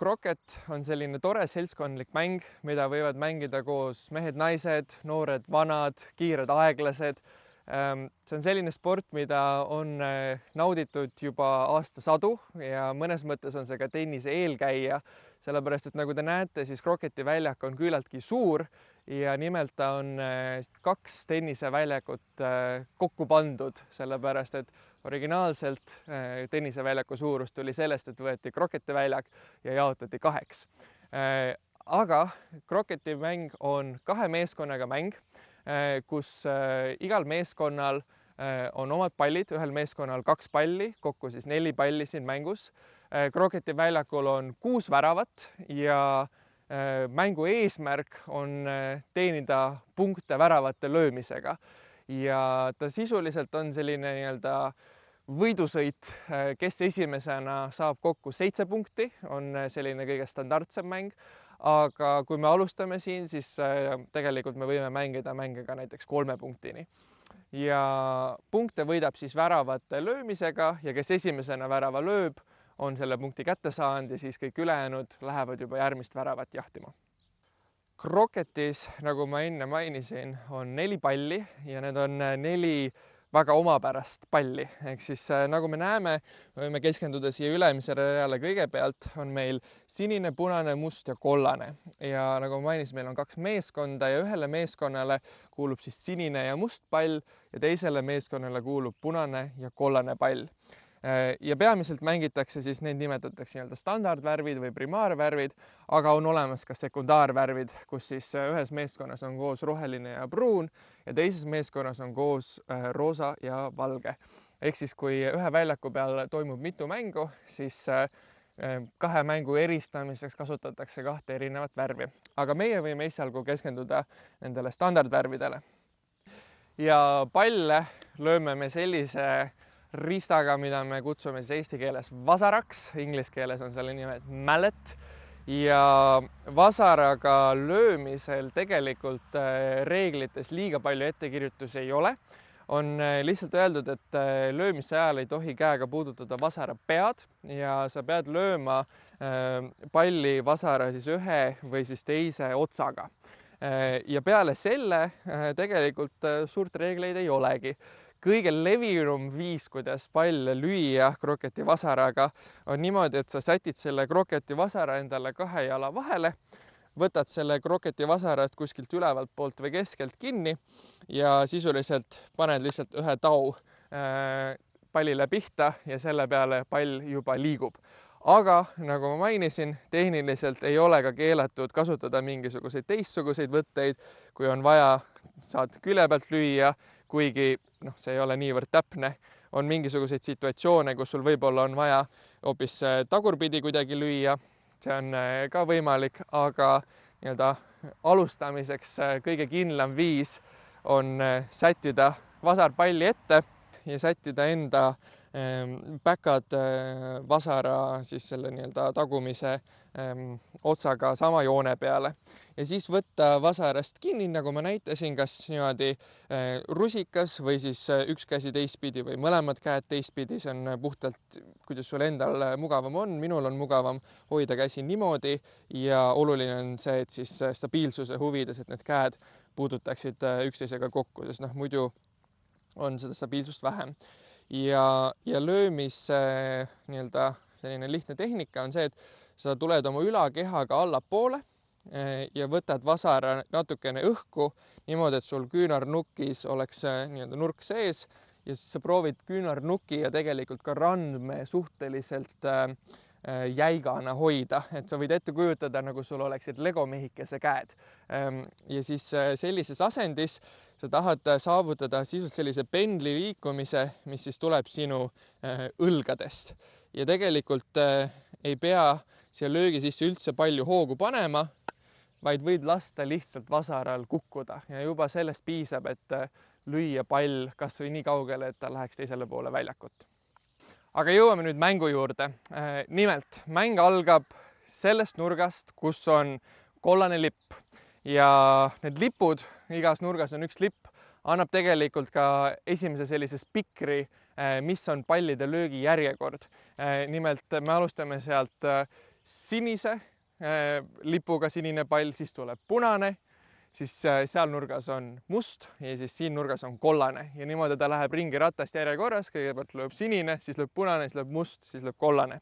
Kroket on selline tore seltskondlik mäng, mida võivad mängida koos mehed, naised, noored, vanad, kiired, aeglased. See on selline sport, mida on nauditud juba aastasadu ja mõnes mõttes on see ka tennise eelkäija, sellepärast et nagu te näete, siis Kroketi väljak on küllaltki suur ja nimelt ta on 2 tenniseväljakut kokku pandud, sellepärast et originaalselt tenniseväljaku suurus tuli sellest, et võeti Kroketi väljak ja jaotati 2. Aga Kroketi mäng on 2 meeskonnaga mäng, kus igal meeskonnal on omad pallid, ühel meeskonnal 2 palli, kokku siis 4 palli siin mängus. Kroketi väljakul on 6 väravat ja mängu eesmärk on teenida punkte väravate löömisega. Ja ta sisuliselt on selline võidusõit, kes esimesena saab kokku 7 punkti, on selline kõige standardsem mäng. Aga kui me alustame siin, siis tegelikult me võime mängida mänge ka näiteks 3 punktini. Ja punkte võidab siis väravate löömisega ja kes esimesena värava lööb, on selle punkti kätte saanud ja siis kõik ülejäänud lähevad juba järgmist väravat jahtima. Kroketis, nagu ma enne mainisin, on 4 palli ja need on 4 väga omapärast palli. Ehk siis nagu me näeme, võime keskenduda siia ülemisele reale kõigepealt, on meil sinine, punane, must ja kollane. Ja nagu ma mainisin, meil on 2 meeskonda ja ühele meeskonnale kuulub siis sinine ja must pall ja teisele meeskonnale kuulub punane ja kollane pall. Ja peamiselt mängitakse, siis neid nimetatakse standardvärvid või primaarvärvid, aga on olemas ka sekundaarvärvid, kus siis ühes meeskonnas on koos roheline ja pruun ja teises meeskonnas on koos roosa ja valge. Ehk siis kui ühe väljaku peal toimub mitu mängu, siis 2 mängu eristamiseks kasutatakse 2 erinevat värvi. Aga meie võime esialgu keskenduda nendele standardvärvidele. Ja palle lööme me sellise riistaga, mida me kutsume siis eesti keeles vasaraks, inglise keeles on selle nimed mallet. Ja vasaraga löömisel tegelikult reeglites liiga palju ettekirjutusi ei ole. On lihtsalt öeldud, et löömise ajal ei tohi käega puudutada vasara pead ja sa pead lööma palli vasara siis ühe või siis teise otsaga. Ja peale selle tegelikult suurt reegleid ei olegi. Kõige levinum viis, kuidas palle lüüa kroketi vasaraga, on niimoodi, et sa sätid selle kroketi vasara endale 2 jala vahele, võtad selle kroketi vasarast kuskilt ülevalt poolt või keskelt kinni ja sisuliselt paned lihtsalt ühe tau pallile pihta ja selle peale pall juba liigub. Aga nagu ma mainisin, tehniliselt ei ole ka keelatud kasutada mingisuguseid teistsuguseid võtteid, kui on vaja, saad külje pealt lüüa, kuigi see ei ole niivõrd täpne. On mingisuguseid situatsioone, kus sul võib-olla on vaja hoopis tagurpidi kuidagi lüüa. See on ka võimalik, aga alustamiseks kõige kindlam viis on sättida vasar palli ette ja sättida enda päkad vasara siis selle tagumise otsaga sama joone peale. Ja siis võtta vasarast kinni, nagu ma näitasin, kas niimoodi rusikas või siis üks käsi teistpidi või mõlemad käed teistpidi. See on puhtalt, kuidas sul endal mugavam on. Minul on mugavam hoida käsi niimoodi ja oluline on see, et siis stabiilsuse huvides, et need käed puudutaksid üksteisega kokku, sest muidu on seda stabiilsust vähem. Ja löömise selline lihtne tehnika on see, et sa tuled oma ülakehaga allapoole ja võtad vasara natukene õhku niimoodi, et sul küünarnukis oleks nurk sees ja siis sa proovid küünarnuki ja tegelikult ka randme suhteliselt jäigana hoida, et sa võid ette kujutada, nagu sul oleksid legomehikese käed. Ja siis sellises asendis sa tahad saavutada sisult sellise pendli liikumise, mis siis tuleb sinu õlgadest. Ja tegelikult ei pea siia löögi sisse üldse palju hoogu panema, vaid võid lasta lihtsalt vasaral kukkuda ja juba sellest piisab, et lüüa pall kas või nii kaugele, et ta läheks teisele poole väljakut. Aga jõuame nüüd mängu juurde. Nimelt, mäng algab sellest nurgast, kus on kollane lipp ja need lipud, igas nurgas on üks lipp, annab tegelikult ka esimese sellise spikri, mis on pallide löögi järjekord. Nimelt me alustame sealt sinise lipuga sinine pall, siis tuleb punane, siis seal nurgas on must ja siis siin nurgas on kollane ja niimoodi ta läheb ringi ratast järjekorras, kõigepealt lööb sinine, siis lööb punane, siis lööb must, siis lööb kollane.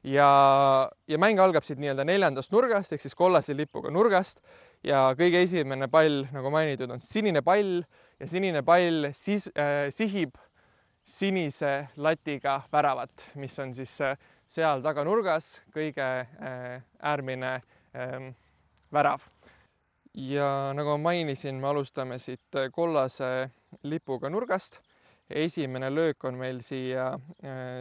Ja mäng algab siit nii-öelda 4. nurgast ehk siis kollase lipuga nurgast ja kõige esimene pall, nagu mainitud, on sinine pall ja sinine pall sihib sinise latiga väravat, mis on siis seal taganurgas kõige äärmine värav. Ja nagu ma mainisin, me alustame siit kollase lipuga nurgast. Esimene löök on meil siia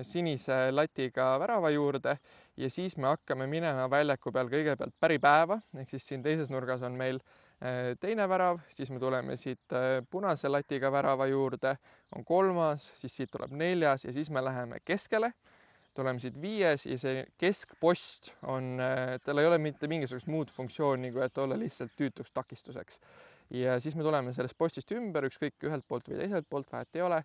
sinise latiga värava juurde ja siis me hakkame minema väljaku peal kõigepealt päripäeva, ehk siis siin teises nurgas on meil teine värav, siis me tuleme siit punase latiga värava juurde, on 3., siis siit tuleb 4. ja siis me läheme keskele. Tuleme siit 5. ja see keskpost on, tal ei ole mitte mingisugust muud funktsiooni, kui et olla lihtsalt tüütuks takistuseks. Ja siis me tuleme sellest postist ümber, ükskõik ühelt poolt või teiselt poolt, vahet ei ole,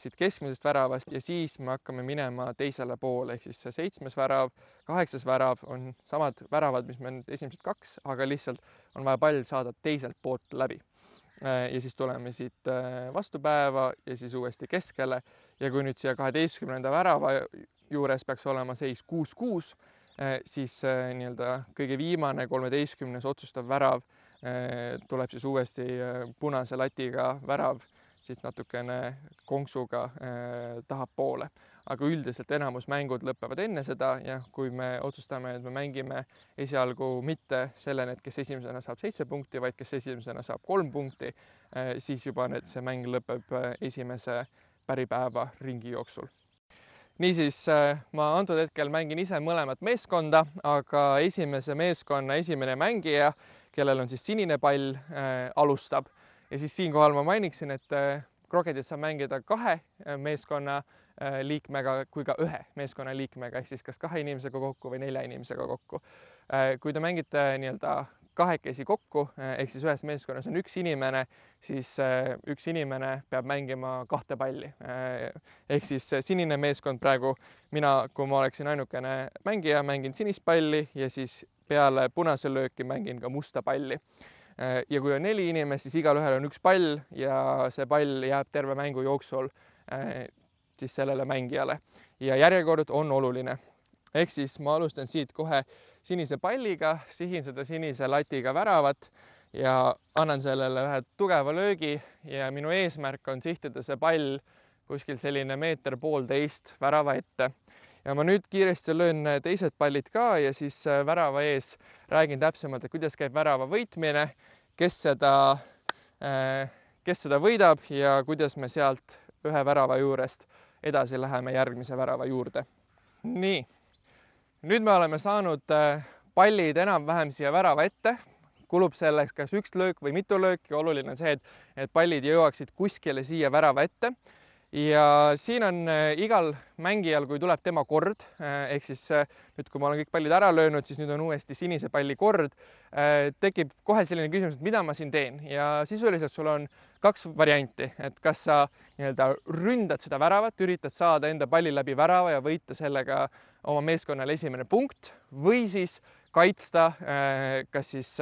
siit keskmisest väravast ja siis me hakkame minema teisele poole, ehk siis see 7. värav, 8. värav on samad väravad, mis me nüüd esimesed 2, aga lihtsalt on vaja pall saada teiselt poolt läbi. Ja siis tuleme siit vastupäeva ja siis uuesti keskele ja kui nüüd siia 12. värava juures peaks olema seis 6-6, siis nii-öelda kõige viimane 13. otsustav värav tuleb siis uuesti punase latiga värav siit natukene konksuga tahapoole. Aga üldiselt enamus mängud lõpevad enne seda ja kui me otsustame, et me mängime esialgu mitte selleni, et kes esimesena saab 7 punkti, vaid kes esimesena saab 3 punkti, siis juba see mäng lõpeb esimese päripäeva ringi jooksul. Niisiis, ma antud hetkel mängin ise mõlemat meeskonda, aga esimese meeskonna esimene mängija, kellel on siis sinine pall, alustab. Ja siis siinkohal ma mainiksin, et kroketit saab mängida 2 meeskonna liikmega kui ka 1 meeskonna liikmega, ehk siis kas 2 inimesega kokku või 4 inimesega kokku. Kui te mängite nii-öelda 2 kokku, ehk siis ühes meeskonnas on 1 inimene, siis 1 inimene peab mängima 2 palli. Ehk siis sinine meeskond praegu, kui ma oleksin ainukene mängija, mängin sinist palli ja siis peale punase lööki mängin ka musta palli. Ja kui on 4 inimest, siis igalühel on 1 pall ja see pall jääb terve mängu jooksul siis sellele mängijale. Ja järjekord on oluline. Ehk siis ma alustan siit kohe sinise palliga, sihin seda sinise latiga väravat ja annan sellele ühe tugeva löögi ja minu eesmärk on sihtida see pall kuskil selline 1,5 meetrit värava ette. Ja ma nüüd kiiresti löön teised pallid ka ja siis värava ees räägin täpsemalt, et kuidas käib värava võitmine, kes seda võidab ja kuidas me sealt ühe värava juurest edasi läheme järgmise värava juurde. Nii, nüüd me oleme saanud pallid enam-vähem siia värava ette. Kulub selleks kas 1 löök või mitu lööki. Oluline on see, et pallid jõuaksid kuskile siia värava ette. Ja siin on igal mängijal, kui tuleb tema kord, ehk siis nüüd, kui ma olen kõik pallid ära löönud, siis nüüd on uuesti sinise palli kord, tekib kohe selline küsimus, et mida ma siin teen. Ja sisuliselt sul on 2 varianti, et kas sa nii-öelda ründad seda väravat, üritad saada enda palli läbi värava ja võita sellega oma meeskonnale esimene punkt või siis kaitsta kas siis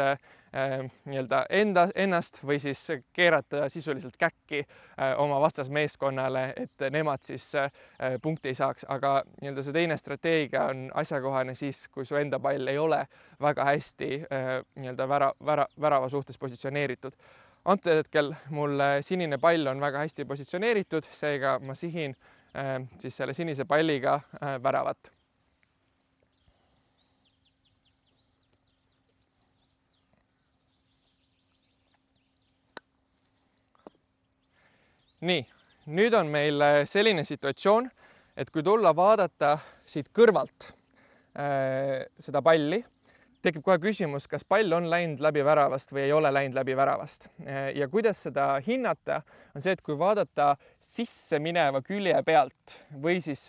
nii-öelda ennast või siis keerata sisuliselt käkki oma vastasmeeskonnale, et nemad siis punkti ei saaks. Aga nii-öelda see teine strateegia on asjakohane siis, kui su enda pall ei ole väga hästi nii-öelda värava suhtes positsioneeritud. Antud hetkel mul sinine pall on väga hästi positsioneeritud, seega ma sihin siis selle sinise palliga väravat. Nii, nüüd on meil selline situatsioon, et kui tulla vaadata siit kõrvalt seda palli, tekib kohe küsimus, kas pall on läinud läbi väravast või ei ole läinud läbi väravast. Ja kuidas seda hinnata, on see, et kui vaadata sisse mineva külje pealt või siis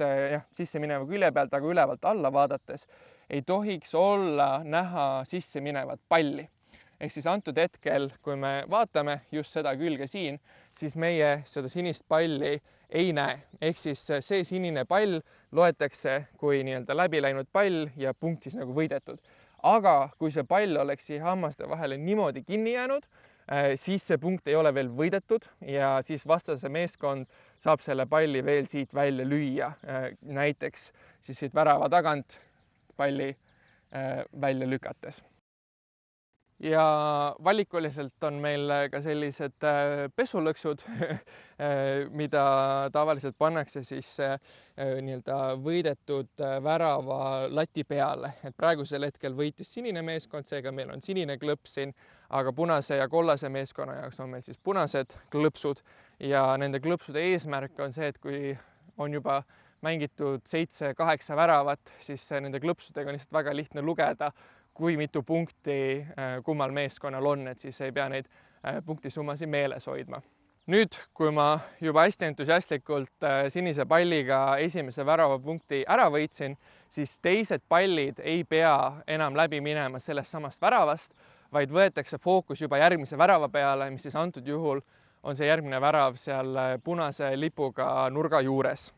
sisse mineva külje pealt, aga ülevalt alla vaadates, ei tohiks olla näha sisse minevat palli. Ehk siis antud hetkel, kui me vaatame just seda külge siin, siis meie seda sinist palli ei näe. Ehk siis see sinine pall loetakse kui nii-öelda läbi läinud pall ja punkt siis nagu võidetud. Aga kui see pall oleks siia hammaste vahele niimoodi kinni jäänud, siis see punkt ei ole veel võidetud ja siis vastase meeskond saab selle palli veel siit välja lüüa. Näiteks siis siit värava tagant palli välja lükates. Ja valikuliselt on meil ka sellised pesulõksud, mida tavaliselt pannakse siis nii-öelda võidetud värava lati peale. Et praegusel hetkel võitis sinine meeskond, seega meil on sinine klõps siin, aga punase ja kollase meeskonna jaoks on meil siis punased klõpsud ja nende klõpsude eesmärk on see, et kui on juba mängitud 7-8 väravat, siis nende klõpsudega on lihtsalt väga lihtne lugeda, kui mitu punkti kummal meeskonnal on, et siis ei pea neid punktisummasid meeles hoidma. Nüüd, kui ma juba hästi entusiastlikult sinise palliga esimese väravapunkti ära võitsin, siis teised pallid ei pea enam läbi minema sellest samast väravast, vaid võetakse fookus juba järgmise värava peale, mis siis antud juhul on see järgmine värav seal punase lipuga nurga juures.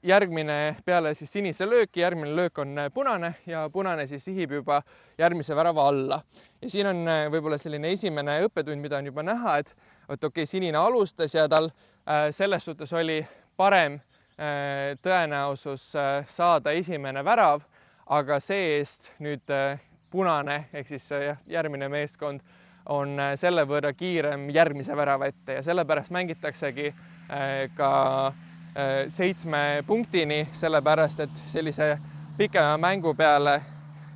Järgmine peale siis sinise lööki, järgmine löök on punane ja punane siis sihib juba järgmise värava alla. Ja siin on võib-olla selline esimene õppetund, mida on juba näha, et okei, sinine alustas ja tal selles suhtes oli parem tõenäosus saada esimene värav, aga see-eest nüüd punane ehk siis järgmine meeskond on selle võrra kiirem järgmise värava ette ja sellepärast mängitaksegi ka 7 punktini, sellepärast et sellise pikema mängu peale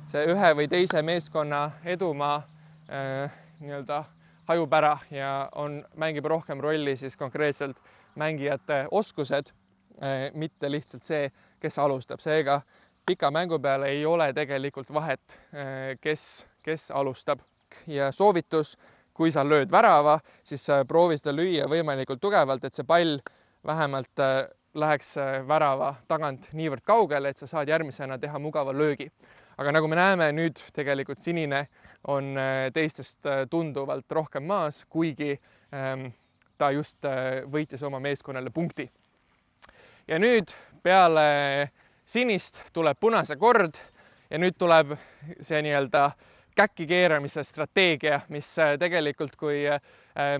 see ühe või teise meeskonna edumaa nii-öelda hajub ära ja mängib rohkem rolli siis konkreetselt mängijate oskused, mitte lihtsalt see, kes alustab. Seega pika mängu peale ei ole tegelikult vahet, kes alustab. Ja soovitus, kui sa lööd värava, siis proovi seda lüüa võimalikult tugevalt, et see pall vähemalt läheks värava tagant niivõrd kaugele, et sa saad järgmisena teha mugava löögi. Aga nagu me näeme, nüüd tegelikult sinine on teistest tunduvalt rohkem maas, kuigi ta just võitis oma meeskonnale punkti. Ja nüüd peale sinist tuleb punase kord ja nüüd tuleb see nii-öelda käkki keeramise strateegia, mis tegelikult kui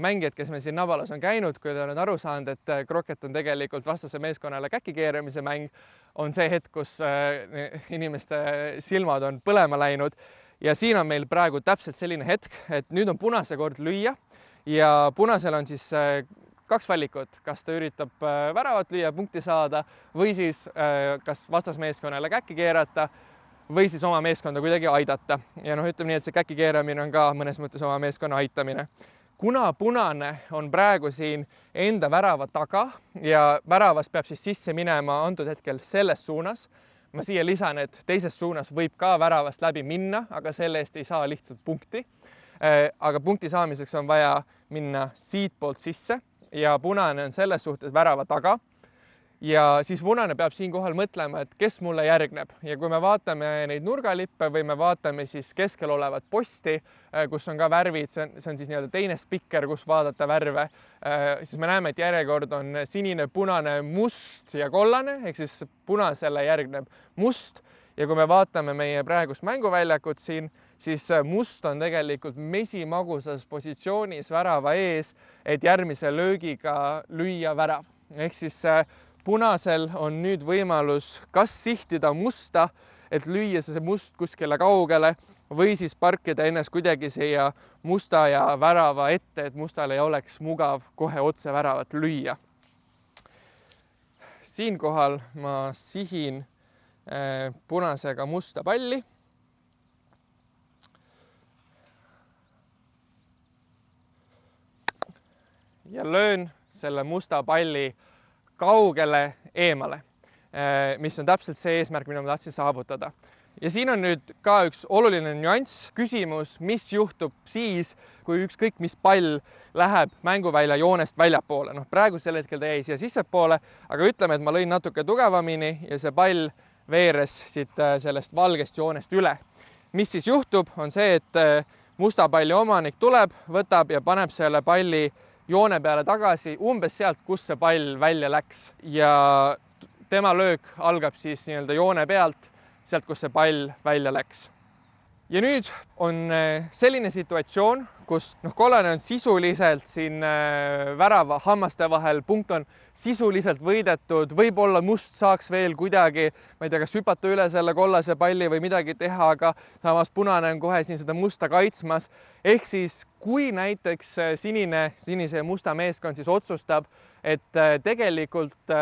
mängijad, kes meil siin Nabalas on käinud, kui nad on aru saanud, et kroket on tegelikult vastase meeskonnale käkki keeramise mäng, on see hetk, kus inimeste silmad on põlema läinud. Ja siin on meil praegu täpselt selline hetk, et nüüd on punase kord lüüa ja punasel on siis 2 valikut, kas ta üritab väravat lüüa, punkti saada või siis kas vastasmeeskonnale käkki keerata või siis oma meeskonda kuidagi aidata. Ja ütleme nii, et see käki keeramine on ka mõnes mõttes oma meeskonna aitamine. Kuna punane on praegu siin enda värava taga ja väravast peab siis sisse minema antud hetkel selles suunas, ma siia lisan, et teises suunas võib ka väravast läbi minna, aga selle eest ei saa lihtsalt punkti. Aga punkti saamiseks on vaja minna siit poolt sisse ja punane on selles suhtes värava taga. Ja siis punane peab siinkohal mõtlema, et kes mulle järgneb ja kui me vaatame neid nurgalippe või me vaatame siis keskel olevat posti, kus on ka värvid, see on siis nii-öelda teine spikker, kus vaadata värve, siis me näeme, et järjekord on sinine, punane, must ja kollane, ehk siis punasele järgneb must ja kui me vaatame meie praegust mänguväljakut siin, siis must on tegelikult mesimagusas positsioonis värava ees, et järgmise löögiga lüüa värav. Ehk siis punasel on nüüd võimalus kas sihtida musta, et lüüa see must kuskile kaugele või siis parkida ennast kuidagi siia musta ja värava ette, et mustal ei oleks mugav kohe otse väravat lüüa. Siinkohal ma sihin punasega musta palli. Ja löön selle musta palli kaugele eemale, mis on täpselt see eesmärk, mida ma tahtsin saavutada. Ja siin on nüüd ka üks oluline nüanss, küsimus, mis juhtub siis, kui ükskõik mis pall läheb mänguvälja joonest väljapoole. Praegusel hetkel ta jäi siia sissepoole, aga ütleme, et ma lõin natuke tugevamini ja see pall veeres siit sellest valgest joonest üle. Mis siis juhtub, on see, et musta palli omanik tuleb, võtab ja paneb selle palli joone peale tagasi umbes sealt, kus see pall välja läks ja tema löök algab siis nii-öelda joone pealt, sealt, kus see pall välja läks. Ja nüüd on selline situatsioon, kus kollane on sisuliselt siin värava hammaste vahel, punkt on sisuliselt võidetud, võib-olla must saaks veel kuidagi, ma ei tea, kas hüpata üle selle kollase palli või midagi teha, aga samas punane on kohe siin seda musta kaitsmas. Ehk siis, kui näiteks sinise ja musta meeskond siis otsustab, et tegelikult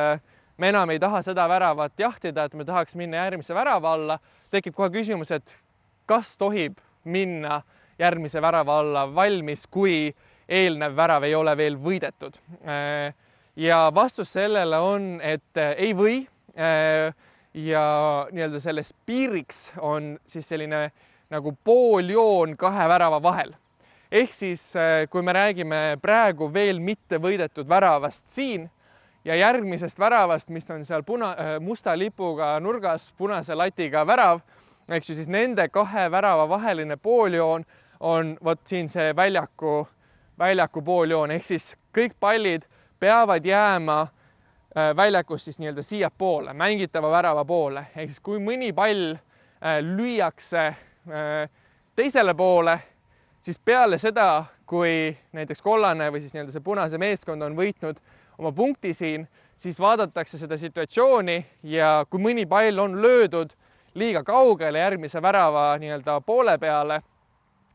me enam ei taha seda väravat jahtida, et me tahaks minna järgmise värava alla, tekib kohe küsimus, et kas tohib minna järgmise värava alla valmis, kui eelnev värav ei ole veel võidetud. Ja vastus sellele on, et ei või ja nii-öelda selles piiriks on siis selline nagu pooljoon kahe värava vahel. Ehk siis, kui me räägime praegu veel mitte võidetud väravast siin ja järgmisest väravast, mis on seal musta lipuga nurgas punase latiga värav, ehk siis nende kahe värava vaheline pooljoon on vot siin see väljaku pooljoon, ehk siis kõik pallid peavad jääma väljakust siis nii-öelda siia poole, mängitava värava poole. Ehk siis kui mõni pall lüüakse teisele poole, siis peale seda, kui näiteks kollane või siis nii-öelda see punase meeskond on võitnud oma punkti siin, siis vaadatakse seda situatsiooni ja kui mõni pall on löödud liiga kaugele järgmise värava nii-öelda poole peale,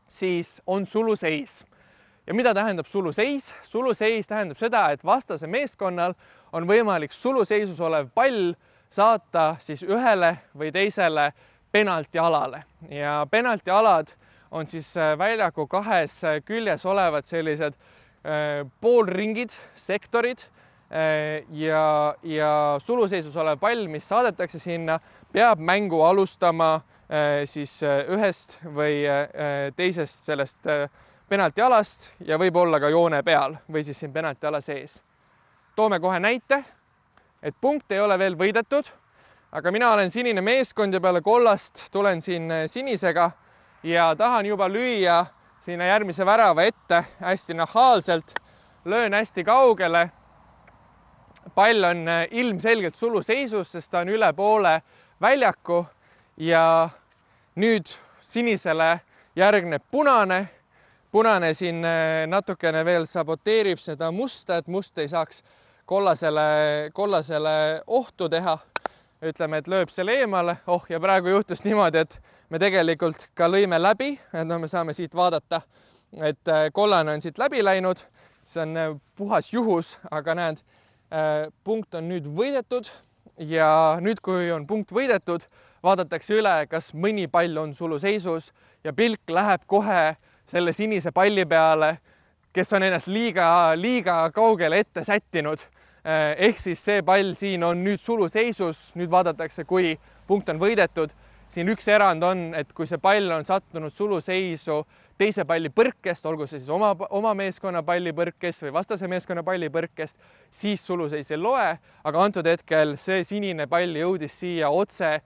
siis on suluseis. Ja mida tähendab suluseis? Suluseis tähendab seda, et vastase meeskonnal on võimalik suluseisus olev pall saata siis ühele või teisele penaltialale. Ja penaltialad on siis väljaku kahes küljes olevad sellised poolringid, sektorid, ja suluseisus olev pall, mis saadetakse sinna, peab mängu alustama siis ühest või teisest sellest penaltialast ja võib olla ka joone peal või siis siin penaltiala sees. Toome kohe näite, et punkt ei ole veel võidetud, aga mina olen sinine meeskond ja peale kollast tulen siin sinisega ja tahan juba lüüa sinna järgmise värava ette hästi nahaalselt, löön hästi kaugele. Pall on ilmselgelt suluseisus, sest ta on üle poole väljaku ja nüüd sinisele järgneb punane. Punane siin natukene veel saboteerib seda musta, et must ei saaks kollasele ohtu teha. Ütleme, et lööb selle eemale. Ja praegu juhtus niimoodi, et me tegelikult ka lõime läbi, et me saame siit vaadata, et kollane on siit läbi läinud. See on puhas juhus, aga näed, punkt on nüüd võidetud ja nüüd, kui on punkt võidetud, vaadatakse üle, kas mõni pall on suluseisus ja pilk läheb kohe selle sinise palli peale, kes on ennast liiga kaugele ette sättinud. Ehk siis see pall siin on nüüd suluseisus, nüüd vaadatakse, kui punkt on võidetud. Siin üks erand on, et kui see pall on sattunud suluseisu teise palli põrkest, olgu see siis oma meeskonna palli põrkest või vastase meeskonna palli põrkest, siis suluseis ei loe, aga antud hetkel see sinine pall jõudis siia otse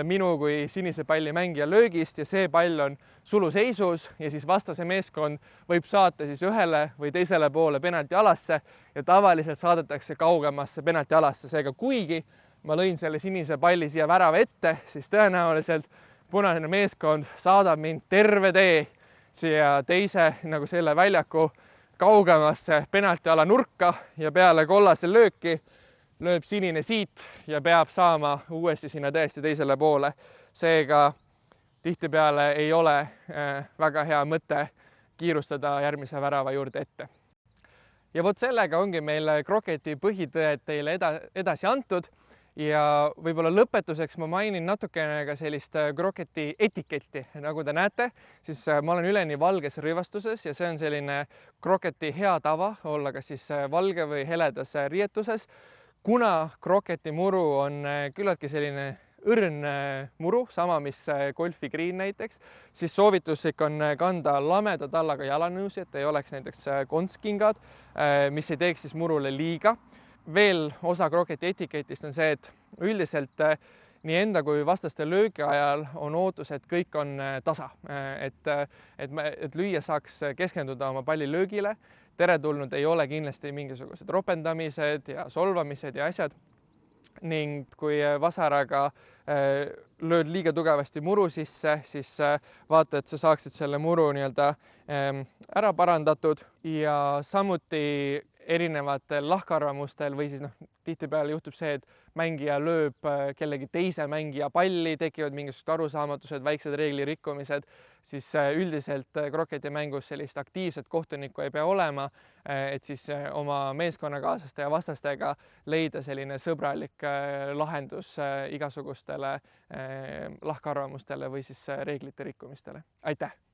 minu kui sinise palli mängija löögist ja see pall on suluseisus ja siis vastase meeskond võib saata siis ühele või teisele poole penaltialasse ja tavaliselt saadetakse kaugemasse penaltialasse. Seega kuigi ma lõin selle sinise palli siia värava ette, siis tõenäoliselt punane meeskond saadab mind terve tee siia teise nagu selle väljaku kaugemasse penaltiala nurka ja peale kollase lööki lööb sinine siit ja peab saama uuesti sinna täiesti teisele poole. Seega tihtipeale ei ole väga hea mõte kiirustada järgmise värava juurde ette. Ja vot sellega ongi meil kroketi põhitõed teile edasi antud. Ja võib-olla lõpetuseks ma mainin natukene ka sellist kroketi etiketti. Nagu te näete, siis ma olen üleni valges rõivastuses ja see on selline kroketi hea tava olla ka siis valge või heledas riietuses. Kuna kroketi muru on küllaltki selline õrn muru, sama mis golfigriin näiteks, siis soovituslik on kanda lameda tallaga jalanõusi, et ei oleks näiteks kontskingad, mis ei teeks siis murule liiga. Veel osa kroketi etiketist on see, et üldiselt nii enda kui vastaste löögi ajal on ootus, et kõik on tasa, et lüüa saaks keskenduda oma palli löögile. Teretulnud ei ole kindlasti mingisugused ropendamised ja solvamised ja asjad. Ning kui vasaraga lööd liiga tugevasti muru sisse, siis vaata, et sa saaksid selle muru ära parandatud ja samuti erinevatel lahkarvamustel või siis tihtipeale juhtub see, et mängija lööb kellegi teise mängija palli, tekivad mingisugused arusaamatused, väiksed reeglirikkumised, siis üldiselt kroketi mängus sellist aktiivset kohtunikku ei pea olema, et siis oma meeskonnakaaslaste ja vastastega leida selline sõbralik lahendus igasugustele lahkarvamustele või siis reeglite rikkumistele. Aitäh!